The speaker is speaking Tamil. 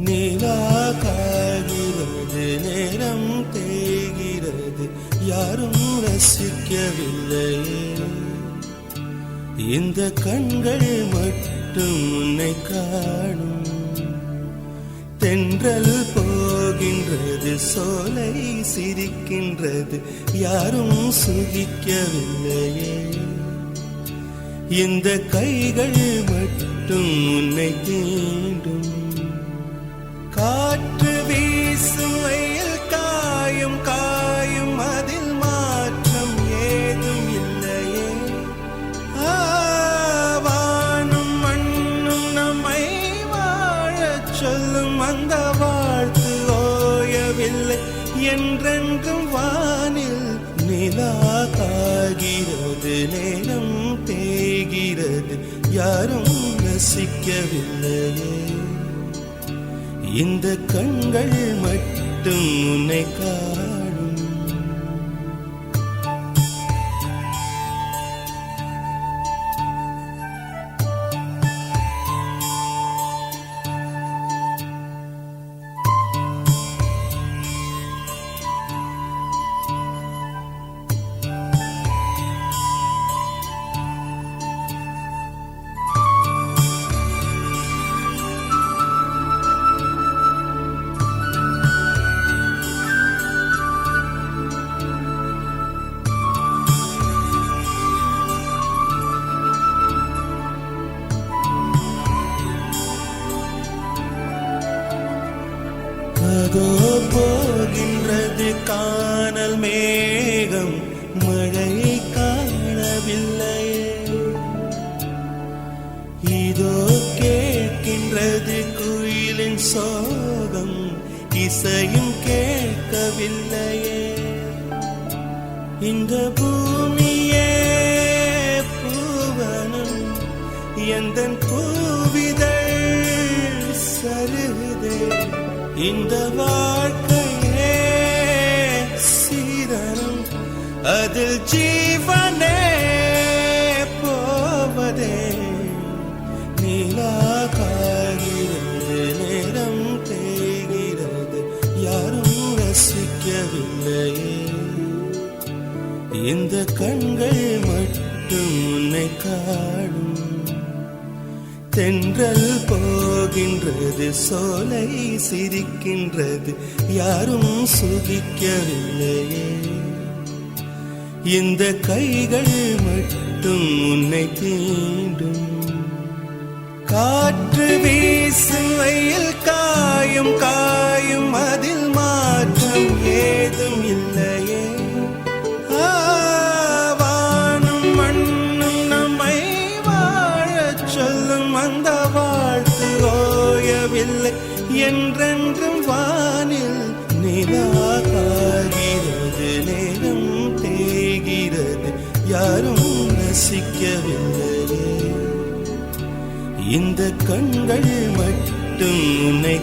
நிலா காய்கிறது, நேரம் தேய்கிறது, யாரும் ரசிக்கவில்லை. இந்த கண்கள் மட்டும் உன்னை காணும். தென்றல் போகின்றது, சோலை சிரிக்கின்றது, யாரும் சுகிக்கவில்லையே. இந்த கைகள் மட்டும் உன்னை தீண்டும். காற்று வீசும் வெயில் காயும் காயும், அதில் மாற்றம் ஏதும் இல்லையே. வானும் மண்ணும் நம்மை வாழச் சொல்லும், அந்த வாழ்த்து ஓயவில்லை என்றென்றும் வானில். நிலா காய்கிறது, நேரம் தேய்கிறது, யாரும் ரசிக்கவில்லையே. இந்த கண்கள் மட்டும் உன்னை காணும். அதோ போகின்றது கானல் மேகம், மழை காணவில்லை. இதோ கேட்கின்றது குயிலின் சோகம், இசையும் கேட்கவில்லையே. இந்த பூமியே பூவனம், எந்தன் பூவிதழ் சருகுதே. இந்த வாழ்க்கையே சீதனம், அதில் ஜீவனே போவதே. நிலா காய்கிறது, நேரம் தேய்கிறது, யாரும் ரசிக்கவில்லையே. இந்த கண்கள் மட்டும் உன்னை காணும். தென்றல் போகின்றது, சோலை சிரிக்கின்றது, யாரும் சுகிக்கவில்லையே. இந்த கைகள் மட்டும் உன்னை தீண்டும். காற்று வீசும் வெயில் காயும் காயும், அதில் மாற்றம் ஏதும் இல்லையே. வானும் மண்ணும் நம்மை வாழச் சொல்லும், அந்த வாழ்த்து ஓயவில்லை என்றென்றும் வானில். நிலா காய்கிறது, நேரம் தேய்கிறது, யாரும் ரசிக்கவில்லையே. இந்த கண்கள் மட்டும் உன்னை